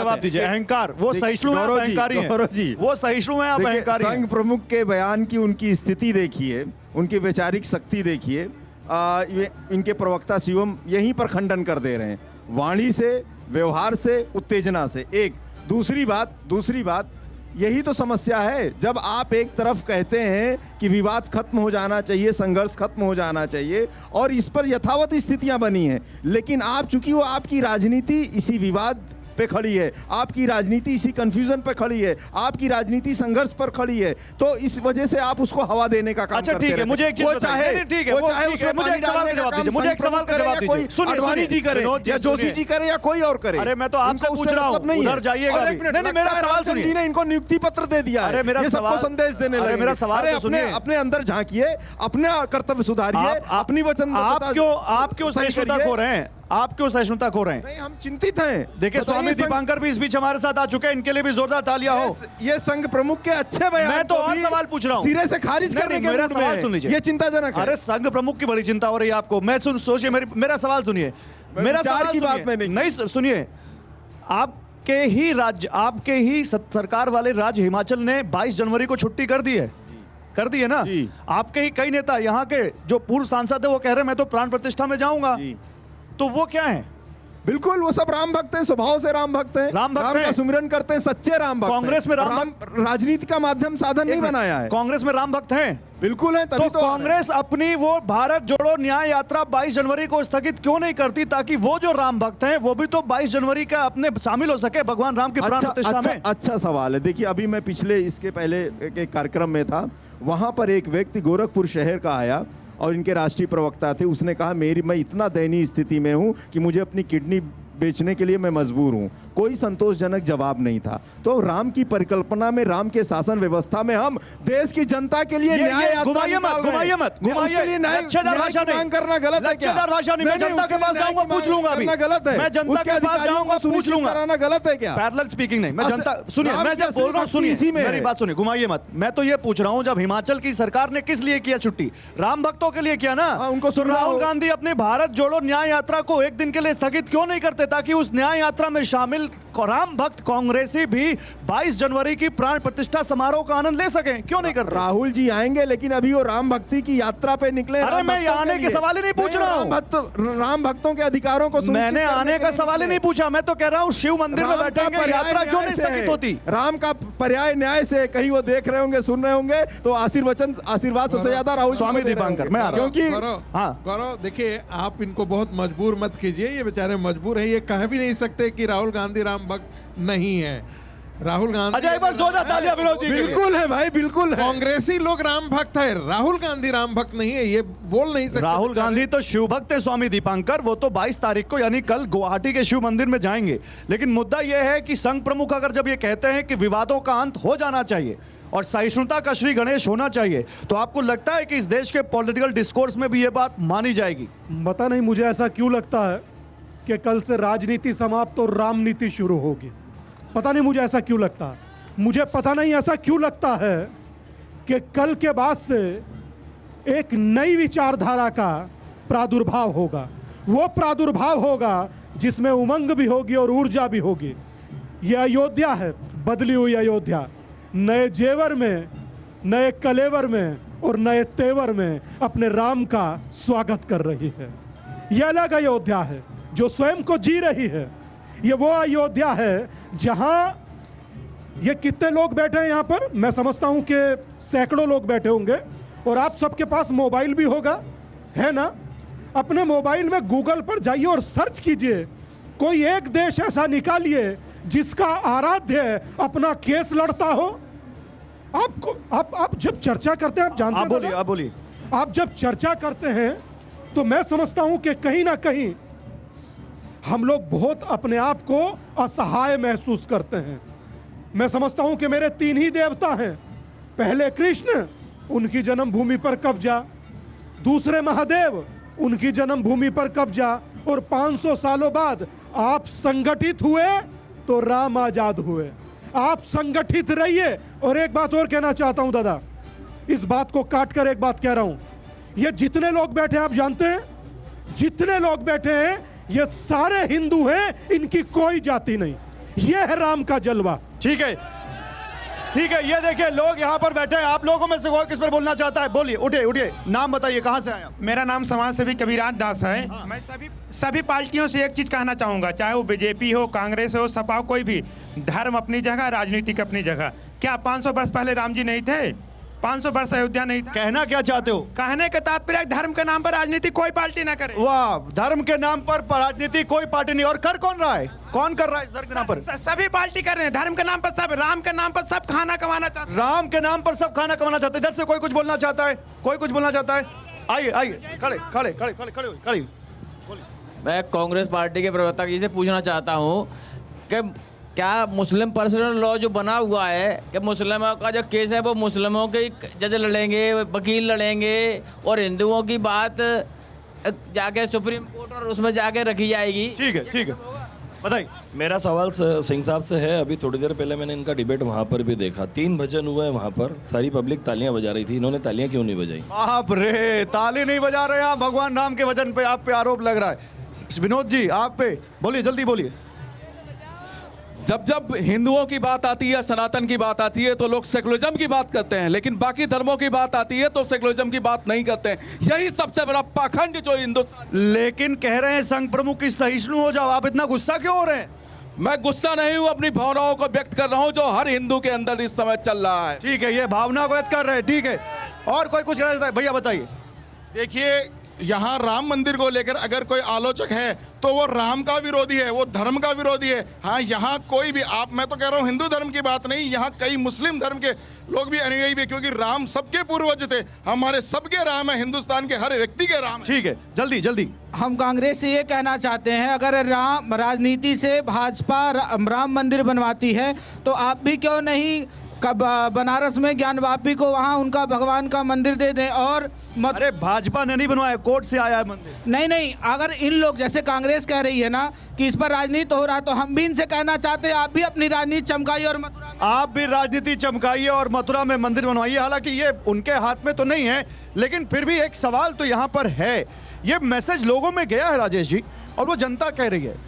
जवाब दीजिए। अहंकार, वो सहिष्णु है, आप अहंकारी हैं। गौरव जी, वो सहिष्णु है, आप अहंकारी हैं। संघ प्रमुख के बयान की उनकी स्थिति देखिए, उनकी वैचारिक शक्ति देखिए। इनके प्रवक्ता शिवम यहीं पर खंडन कर दे रहे हैं, वाणी से, व्यवहार से, उत्तेजना से। एक दूसरी बात यही तो समस्या है। जब आप एक तरफ कहते हैं कि विवाद खत्म हो जाना चाहिए, संघर्ष खत्म हो जाना चाहिए, और इस पर यथावत स्थितियां बनी हैं, लेकिन आप चूंकि वो आपकी राजनीति इसी विवाद पे खड़ी है, आपकी राजनीति इसी कंफ्यूजन पे खड़ी है, आपकी राजनीति संघर्ष पर खड़ी है, तो इस वजह से आप उसको हवा देने का काम अच्छा करते ठीक है, मुझे एक चीज बताइए। ठीक है, वो ठीक है, मुझे एक सवाल का जवाब दीजिए। मुझे एक सवाल का जवाब दीजिए। सुनिए, अडवाणी जी करे या जोशी जी करे या कोई और करे। अरे मैं तो आपसे पूछ रहा हूं, उधर जाइएगा अभी। नहीं, मेरा सवाल सुनिए। जी ने इनको नियुक्ति पत्र दे दिया है, ये सबको संदेश देने लगे। मेरा सवाल तो सुनिए। अपने अंदर झांकिए, अपना कर्तव्य सुधारिए, अपनी वचनबद्धता। आप क्यों सहिष्णुता खो रहे हैं? आप क्यों सहिष्णुता खो रहे हैं? नहीं, हम चिंतित हैं। देखिए, स्वामी दीपांकर भी इस बीच हमारे साथ आ चुके हैं, इनके लिए भी जोरदार तालियां हो। ये संघ प्रमुख के अच्छे बयान, मैं तो और सवाल पूछ रहा हूं, सिरे से खारिज करने के मेरा सवाल सुन लीजिए। ये चिंताजनक है। अरे संघ प्रमुख की बड़ी चिंता हो रही है आपको। मैं सोचिए, मेरा सवाल सुनिए। मेरा सवाल की बात में नहीं सुनिए। आपके ही सरकार वाले राज्य हिमाचल ने 22 जनवरी को छुट्टी कर दी है ना। आपके ही कई नेता, यहाँ के जो पूर्व सांसद है, वो कह रहे हैं मैं तो प्राण प्रतिष्ठा में जाऊंगा। तो वो क्या है? बिल्कुल, वो सब राम भक्त हैं, स्वभाव से राम भक्त हैं, राम का सुमिरन करते हैं, सच्चे राम भक्त। कांग्रेस में राम राजनीति का माध्यम साधन नहीं बनाया है। कांग्रेस में राम भक्त हैं, बिल्कुल है। तभी तो कांग्रेस अपनी वो भारत जोड़ो न्याय यात्रा 22 जनवरी को स्थगित क्यों नहीं करती, ताकि वो जो राम भक्त हैं वो भी तो 22 जनवरी का अपने शामिल हो सके भगवान राम की प्राण प्रतिष्ठा में। अच्छा सवाल है। देखिए, अभी मैं इसके पहले एक कार्यक्रम में था, वहां पर एक व्यक्ति गोरखपुर शहर का आया और इनके राष्ट्रीय प्रवक्ता थे। उसने कहा मैं इतना दयनीय स्थिति में हूं कि मुझे अपनी किडनी बेचने के लिए मैं मजबूर हूं। कोई संतोषजनक जवाब नहीं था। तो राम की परिकल्पना में, राम के शासन व्यवस्था में हम देश की जनता के लिए न्याय घुमाइए मत लच्छेदार भाषा नहीं करना गलत है क्या? लच्छेदार भाषा नहीं। मैं जनता के पास जाऊंगा, पूछ लूंगा अभी। गलत है। मैं जनता के पास जाऊंगा, पूछ लूंगा। कराना गलत है क्या? पैरेलल स्पीकिंग नहीं। मैं जनता, सुनिए, मैं जब बोल रहा हूं, सुनिए मेरी बात सुनिए, घुमाइए मत। मैं तो ये पूछ रहा हूं, जब हिमाचल की सरकार ने किस लिए किया छुट्टी? राम भक्तों के लिए किया ना। उनको राहुल गांधी अपने भारत जोड़ो न्याय यात्रा को एक दिन के लिए स्थगित क्यों नहीं करते, ताकि उस न्याय यात्रा में शामिल राम भक्त कांग्रेसी भी 22 जनवरी की प्राण प्रतिष्ठा समारोह का आनंद ले सकें? क्यों नहीं करते? राहुल जी आएंगे, लेकिन अभी वो राम भक्ति की यात्रा पे निकले। अरे मैं आने के सवाल ही नहीं पूछ रहा हूँ। राम भक्तों के अधिकारों को मैंने आने का सवाल ही नहीं पूछा। मैं तो कह रहा हूँ शिव मंदिर में बैठेंगे, यात्रा क्यों नहीं स्थगित होती? राम का पर्याय न्याय से कहीं वो देख रहे होंगे, सुन रहे होंगे, तो आशीर्वाद सबसे ज्यादा राहुल स्वामी दीपांकर। मैं क्योंकि गौरव, देखिए, आप इनको बहुत मजबूर मत कीजिए। ये बेचारे मजबूर है, ये कह भी नहीं सकते कि राहुल गांधी राम भक्त नहीं है। राहुल गांधी, अजय, बस जोरदार तालियां विनोद जी। बिल्कुल है भाई, बिल्कुल है। कांग्रेसी लोग राम भक्त है, राहुल गांधी राम भक्त नहीं है, ये बोल नहीं सकते। राहुल गांधी तो शिव भक्त है स्वामी दीपांकर। वो तो 22 तारीख को यानी कल गुवाहाटी के शिव मंदिर में जाएंगे। लेकिन मुद्दा यह है कि संघ प्रमुख अगर जब ये कहते हैं कि विवादों का अंत हो जाना चाहिए और सहिष्णुता का श्री गणेश होना चाहिए, तो आपको लगता है कि इस देश के पॉलिटिकल डिस्कोर्स में भी ये बात मानी जाएगी? पता नहीं मुझे ऐसा क्यों लगता है कि कल से राजनीति समाप्त और रामनीति शुरू होगी। पता नहीं मुझे ऐसा क्यों लगता है। मुझे पता नहीं ऐसा क्यों लगता है कि कल के बाद से एक नई विचारधारा का प्रादुर्भाव होगा। वो प्रादुर्भाव होगा जिसमें उमंग भी होगी और ऊर्जा भी होगी। यह अयोध्या है, बदली हुई अयोध्या, नए जेवर में, नए कलेवर में और नए तेवर में अपने राम का स्वागत कर रही है। यह अलग अयोध्या है जो स्वयं को जी रही है। ये वो अयोध्या है जहां ये कितने लोग बैठे हैं यहाँ पर? मैं समझता हूं कि सैकड़ों लोग बैठे होंगे और आप सबके पास मोबाइल भी होगा, है ना? अपने मोबाइल में गूगल पर जाइए और सर्च कीजिए, कोई एक देश ऐसा निकालिए जिसका आराध्य अपना केस लड़ता हो। आपको आप जब चर्चा करते हैं, आप जानते हैं, आप बोलिए। आप जब चर्चा करते हैं तो मैं समझता हूं कि कहीं ना कहीं हम लोग बहुत अपने आप को असहाय महसूस करते हैं। मैं समझता हूं कि मेरे 3 ही देवता हैं। पहले कृष्ण, उनकी जन्मभूमि पर कब्जा, दूसरे महादेव, उनकी जन्मभूमि पर कब्जा, और 500 सालों बाद आप संगठित हुए तो राम आजाद हुए। आप संगठित रहिए। और एक बात और कहना चाहता हूं दादा, इस बात को काट कर एक बात कह रहा हूं, ये जितने लोग बैठे हैं, आप जानते हैं, जितने लोग बैठे हैं ये सारे हिंदू हैं, इनकी कोई जाति नहीं। यह है राम का जलवा। ठीक है, ठीक है। ये देखिए लोग यहाँ पर बैठे हैं, आप लोगों में से कोई किस पर बोलना चाहता है? बोलिए, उठिए उठिए, नाम बताइए, कहाँ से आए आप? मेरा नाम समाज सेवी कबीराज दास है। मैं सभी पार्टियों से एक चीज कहना चाहूंगा, चाहे वो बीजेपी हो, कांग्रेस हो, सपा हो, कोई भी। धर्म अपनी जगह, राजनीतिक अपनी जगह। क्या 500 वर्ष पहले राम जी नहीं थे? 500 वर्ष अयोध्या नहीं था? कहना क्या चाहते हो? कहने का तात्पर्य धर्म के नाम पर राजनीति कोई पार्टी ना करे। वाह, धर्म के नाम पर राजनीति कोई पार्टी नहीं। और कर कौन रहा है? कौन कर रहा है इस धर्म के नाम पर? सभी पार्टी कर रहे हैं धर्म के नाम पर, सब राम के नाम पर सब खाना कमाना चाहते हैं। राम के नाम पर सब खाना कमाना चाहते हैं। इधर से कोई कुछ बोलना चाहता है? कोई कुछ बोलना चाहता है? आइए आइए, खड़े खड़े खड़े खड़े खड़े खड़े। मैं कांग्रेस पार्टी के प्रवक्ता जी से पूछना चाहता हूँ कि क्या मुस्लिम पर्सनल लॉ जो बना हुआ है कि मुस्लिमों का जो केस है वो मुस्लिमों के जज लड़ेंगे, वकील लड़ेंगे, और हिंदुओं की बात जाके सुप्रीम कोर्ट और उसमें जाके रखी जाएगी? ठीक है, ठीक है, बताइए। मेरा सवाल सिंह साहब से है। अभी थोड़ी देर पहले मैंने इनका डिबेट वहाँ पर भी देखा, 3 भजन हुए वहाँ पर, सारी पब्लिक तालियां बजा रही थी, इन्होंने तालियां क्यों नहीं बजाई? बाप रे, ताली नहीं बजा रहे आप, भगवान राम के वचन पे आप पे आरोप लग रहा है। विनोद जी, आप पे बोलिए, जल्दी बोलिए। जब जब हिंदुओं की बात आती है, सनातन की बात आती है, तो लोग सेकुलरिज्म की बात करते हैं, लेकिन बाकी धर्मों की बात आती है तो सेकुलरिज्म की बात नहीं करते हैं। यही सबसे बड़ा पाखंड जो हिंदुस्तान। लेकिन कह रहे हैं संघ प्रमुख की सहिष्णु हो जाओ, आप इतना गुस्सा क्यों हो रहे हैं? मैं गुस्सा नहीं हूं, अपनी भावनाओं को व्यक्त कर रहा हूं जो हर हिंदू के अंदर इस समय चल रहा है। ठीक है, ये भावना को व्यक्त कर रहे हैं, ठीक है। और कोई कुछ कहना चाहता है? भैया बताइए। देखिए, यहाँ राम मंदिर को लेकर अगर कोई आलोचक है तो वो राम का विरोधी है, वो धर्म का विरोधी है। हाँ, यहाँ कोई भी, मैं तो कह रहा हूँ हिंदू धर्म की बात नहीं, यहाँ कई मुस्लिम धर्म के लोग भी अनुयायी भी, क्योंकि राम सबके पूर्वज थे, हमारे सबके राम है, हिंदुस्तान के हर व्यक्ति के राम है। ठीक है, जल्दी जल्दी। हम कांग्रेस से ये कहना चाहते हैं, अगर राम राजनीति से भाजपा राम मंदिर बनवाती है तो आप भी क्यों नहीं कब बनारस में ज्ञानवापी को वहाँ उनका भगवान का मंदिर दे दें। और अरे भाजपा ने नहीं बनवाया, कोर्ट से आया है मंदिर। नहीं, अगर इन लोग जैसे कांग्रेस कह रही है ना कि इस पर राजनीति हो रहा है, तो हम भी इनसे कहना चाहते हैं आप भी अपनी राजनीति चमकाइए और मथुरा में आप भी राजनीति चमकाइए और मथुरा में मंदिर बनवाइए। हालांकि ये उनके हाथ में तो नहीं है, लेकिन फिर भी एक सवाल तो यहाँ पर है। ये मैसेज लोगों में गया है राजेश जी, और वो जनता कह रही है।